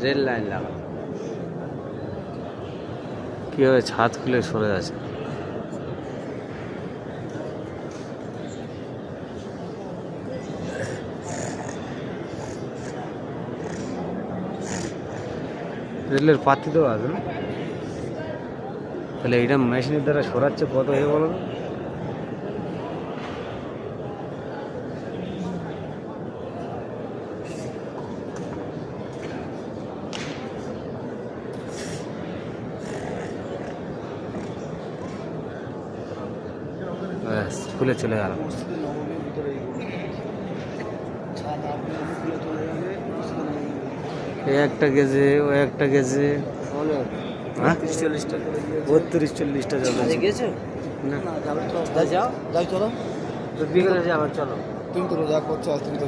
Rail line লাগানো কীভাবে ছাদ খুলে সরে আছে। রেলের পাতি তো আছে না, তাহলে এইটা মেশিনের দ্বারা সরাচ্ছে কত হয়ে বলো তো? ব্যাস খুলে চলে গেল। এই একটা গেছে, ও একটা গেছে, 32-40টা যাবে। গেছে না যাও যাও চলো বিকেলে যাবার চলো। তুমি তো রোজা করছো আজ তুমি তো